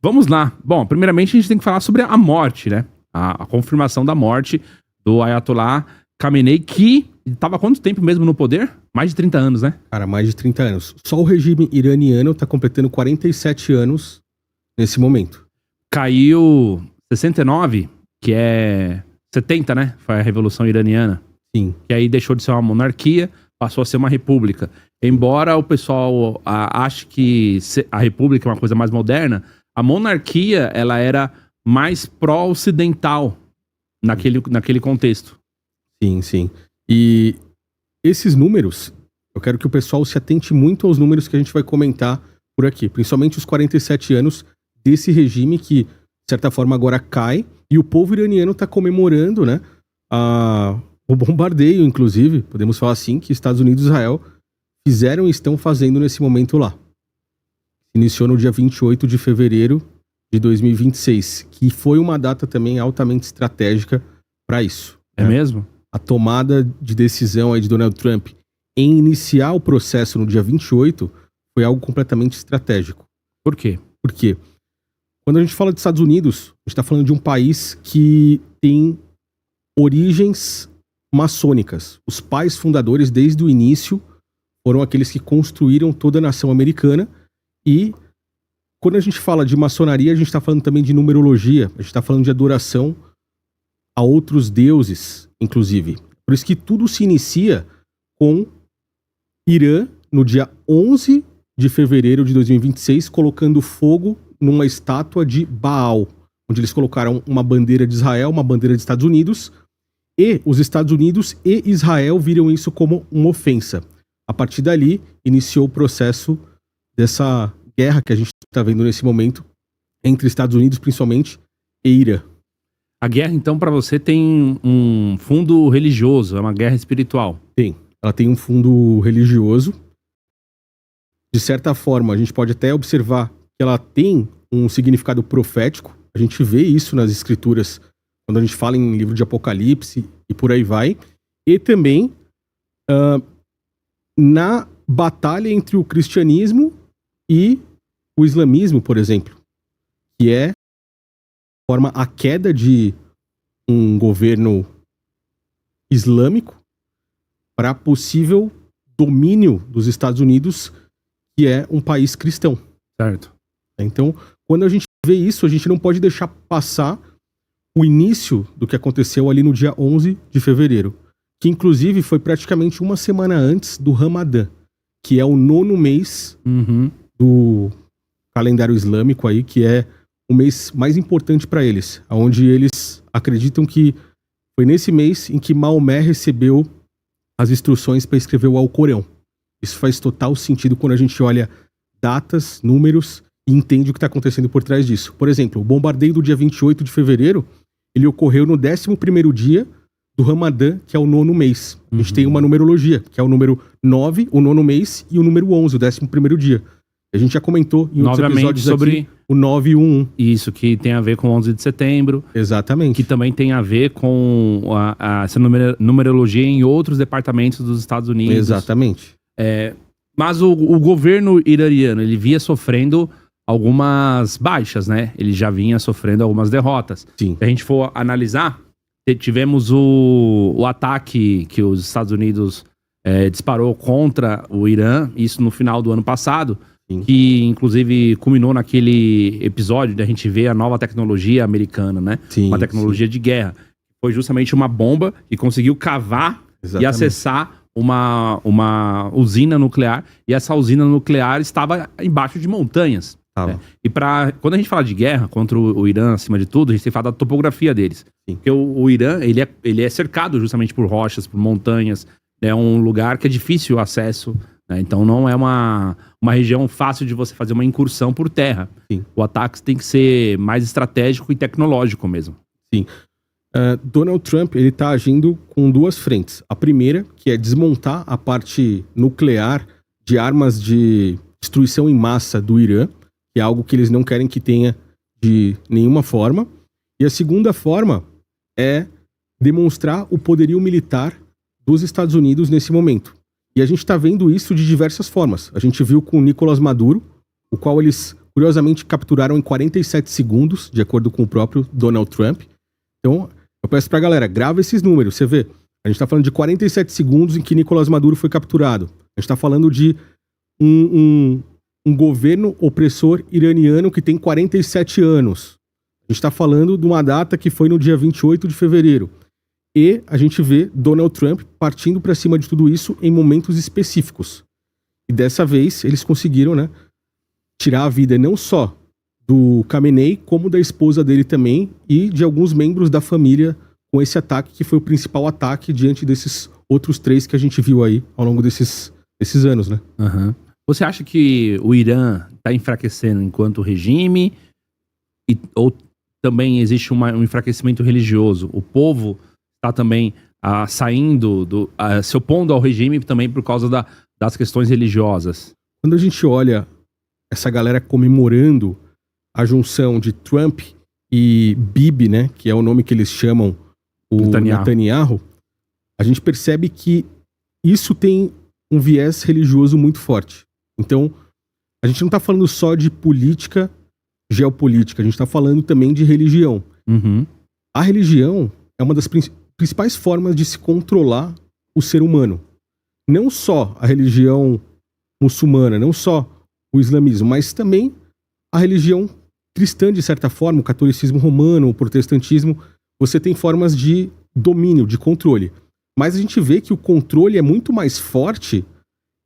Vamos lá. Bom, primeiramente a gente tem que falar sobre a morte, né? A confirmação da morte do Ayatollah Khamenei, que estava há quanto tempo mesmo no poder? Mais de 30 anos, né? Cara, mais de 30 anos. Só o regime iraniano tá completando 47 anos nesse momento. Caiu 69, que é 70, né? Foi a Revolução Iraniana. Sim. Que aí deixou de ser uma monarquia, passou a ser uma república. Embora o pessoal ache que a república é uma coisa mais moderna, a monarquia, ela era mais pró-ocidental naquele contexto. Sim, sim. E esses números, eu quero que o pessoal se atente muito aos números que a gente vai comentar por aqui. Principalmente os 47 anos desse regime que, de certa forma, agora cai. E o povo iraniano está comemorando, né? O bombardeio, inclusive, podemos falar assim, que Estados Unidos e Israel fizeram e estão fazendo nesse momento lá. Iniciou no dia 28 de fevereiro de 2026, que foi uma data também altamente estratégica para isso. É mesmo? A tomada de decisão aí de Donald Trump em iniciar o processo no dia 28 foi algo completamente estratégico. Por quê? Porque quando a gente fala dos Estados Unidos, a gente está falando de um país que tem origens maçônicas. Os pais fundadores, desde o início, foram aqueles que construíram toda a nação americana. E quando a gente fala de maçonaria, a gente está falando também de numerologia, a gente está falando de adoração a outros deuses, inclusive. Por isso que tudo se inicia com Irã, no dia 11 de fevereiro de 2026, colocando fogo numa estátua de Baal, onde eles colocaram uma bandeira de Israel, uma bandeira dos Estados Unidos, e os Estados Unidos e Israel viram isso como uma ofensa. A partir dali, iniciou o processo dessa guerra que a gente está vendo nesse momento, entre Estados Unidos, principalmente, e Irã. A guerra, então, para você tem um fundo religioso, é uma guerra espiritual. Tem. Ela tem um fundo religioso. De certa forma, a gente pode até observar que ela tem um significado profético. A gente vê isso nas escrituras, quando a gente fala em livro de Apocalipse e por aí vai. E também na batalha entre o cristianismo e o islamismo, por exemplo, que é a queda de um governo islâmico para possível domínio dos Estados Unidos, que é um país cristão. Certo. Então, quando a gente vê isso, a gente não pode deixar passar o início do que aconteceu ali no dia 11 de fevereiro, que inclusive foi praticamente uma semana antes do Ramadã, que é o 9º mês do calendário islâmico aí, que é o mês mais importante para eles, onde eles acreditam que foi nesse mês em que Maomé recebeu as instruções para escrever o Alcorão. Isso faz total sentido quando a gente olha datas, números e entende o que está acontecendo por trás disso. Por exemplo, o bombardeio do dia 28 de fevereiro, ele ocorreu no 11º dia do Ramadã, que é o 9º mês. A gente tem uma numerologia, que é o número 9, o 9º mês, e o número 11, o 11º dia. A gente já comentou em outros episódios sobre aqui, o 9 e o 1. Isso, que tem a ver com 11 de setembro. Exatamente. Que também tem a ver com essa numerologia em outros departamentos dos Estados Unidos. Exatamente. Mas o governo iraniano, ele via sofrendo algumas baixas, né? Ele já vinha sofrendo algumas derrotas. Sim. Se a gente for analisar, tivemos o ataque que os Estados Unidos disparou contra o Irã, isso no final do ano passado. Sim. Que inclusive culminou naquele episódio da gente ver a nova tecnologia americana, né? Sim, uma tecnologia de guerra. Foi justamente uma bomba que conseguiu cavar e acessar uma usina nuclear. E essa usina nuclear estava embaixo de montanhas. Né? E quando a gente fala de guerra contra o Irã, acima de tudo, a gente tem que falar da topografia deles. Sim. Porque o Irã, ele é cercado justamente por rochas, por montanhas. É um lugar que é difícil o acesso. Então não é uma região fácil de você fazer uma incursão por terra. Sim. O ataque tem que ser mais estratégico e tecnológico mesmo. Sim. Donald Trump, ele tá agindo com duas frentes. A primeira, que é desmontar a parte nuclear de armas de destruição em massa do Irã, que é algo que eles não querem que tenha de nenhuma forma. E a segunda forma é demonstrar o poderio militar dos Estados Unidos nesse momento. E a gente está vendo isso de diversas formas. A gente viu com o Nicolás Maduro, o qual eles curiosamente capturaram em 47 segundos, de acordo com o próprio Donald Trump. Então, eu peço pra galera, grava esses números. Você vê, a gente tá falando de 47 segundos em que Nicolás Maduro foi capturado. A gente tá falando de um governo opressor iraniano que tem 47 anos. A gente tá falando de uma data que foi no dia 28 de fevereiro. E a gente vê Donald Trump partindo pra cima de tudo isso em momentos específicos. E dessa vez, eles conseguiram, né, tirar a vida não só do Khamenei, como da esposa dele também, e de alguns membros da família com esse ataque, que foi o principal ataque diante desses outros 3 que a gente viu aí ao longo desses anos, né? Uhum. Você acha que o Irã está enfraquecendo enquanto regime? Ou também existe um enfraquecimento religioso? O povo está também saindo, se opondo ao regime também por causa das questões religiosas? Quando a gente olha essa galera comemorando a junção de Trump e Bibi, né, que é o nome que eles chamam o Netanyahu, a gente percebe que isso tem um viés religioso muito forte. Então, a gente não tá falando só de política, geopolítica, a gente tá falando também de religião. Uhum. A religião é uma das principais formas de se controlar o ser humano. Não só a religião muçulmana, não só o islamismo, mas também a religião cristã, de certa forma, o catolicismo romano, o protestantismo. Você tem formas de domínio, de controle. Mas a gente vê que o controle é muito mais forte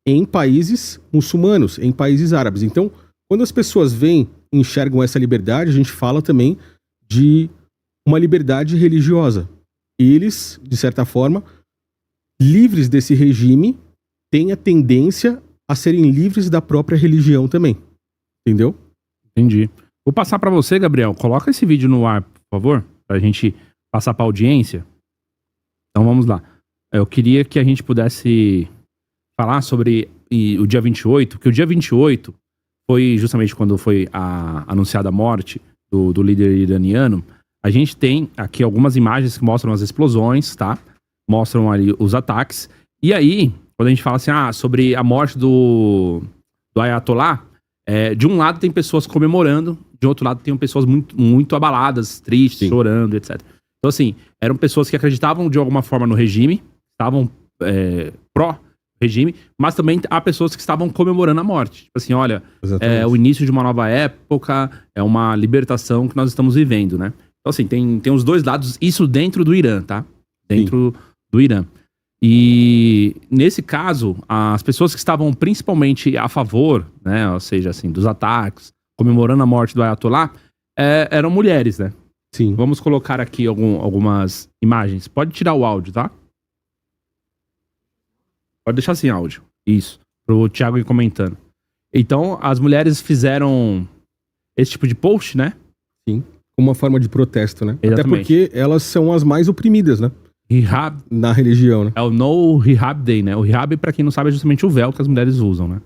em países muçulmanos, em países árabes. Então, quando as pessoas veem e enxergam essa liberdade, a gente fala também de uma liberdade religiosa. Eles, de certa forma, livres desse regime, têm a tendência a serem livres da própria religião também. Entendeu? Entendi. Vou passar pra você, Gabriel. Coloca esse vídeo no ar, por favor, pra gente passar pra audiência. Então vamos lá. Eu queria que a gente pudesse falar sobre o dia 28, porque o dia 28 foi justamente quando foi anunciada a morte do líder iraniano. A gente tem aqui algumas imagens que mostram as explosões, tá? Mostram ali os ataques. E aí, quando a gente fala assim, sobre a morte do Ayatollah, de um lado tem pessoas comemorando, de outro lado tem pessoas muito, muito abaladas, tristes, sim, chorando, etc. Então, assim, eram pessoas que acreditavam de alguma forma no regime, estavam pró-regime, mas também há pessoas que estavam comemorando a morte. Tipo assim, olha, é o início de uma nova época, é uma libertação que nós estamos vivendo, né? Então, assim, tem os dois lados, isso dentro do Irã, tá? Dentro do Irã. E, nesse caso, as pessoas que estavam principalmente a favor, né, ou seja, assim, dos ataques, comemorando a morte do Ayatollah, eram mulheres, né? Sim. Vamos colocar aqui algumas imagens. Pode tirar o áudio, tá? Pode deixar sem áudio. Isso. Pro Thiago ir comentando. Então, as mulheres fizeram esse tipo de post, né? Sim. Como uma forma de protesto, né? Exatamente. Até porque elas são as mais oprimidas, né? Hijab. Na religião, né? É o No Hijab Day, né? O hijab, pra quem não sabe, é justamente o véu que as mulheres usam, né?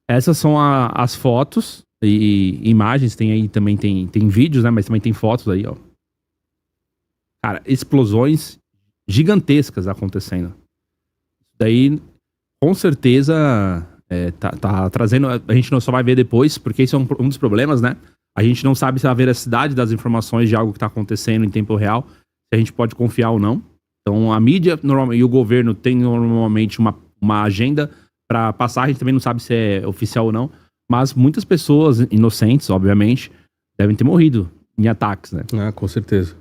Essas são as fotos e imagens. Tem aí também, tem vídeos, né? Mas também tem fotos aí, ó. Cara, explosões gigantescas acontecendo. Daí, com certeza, tá trazendo... A gente não só vai ver depois, porque isso é um dos problemas, né? A gente não sabe se a veracidade das informações de algo que tá acontecendo em tempo real, se a gente pode confiar ou não. Então, a mídia e o governo tem normalmente uma agenda pra passar. A gente também não sabe se é oficial ou não. Mas muitas pessoas inocentes, obviamente, devem ter morrido em ataques, né? Com certeza.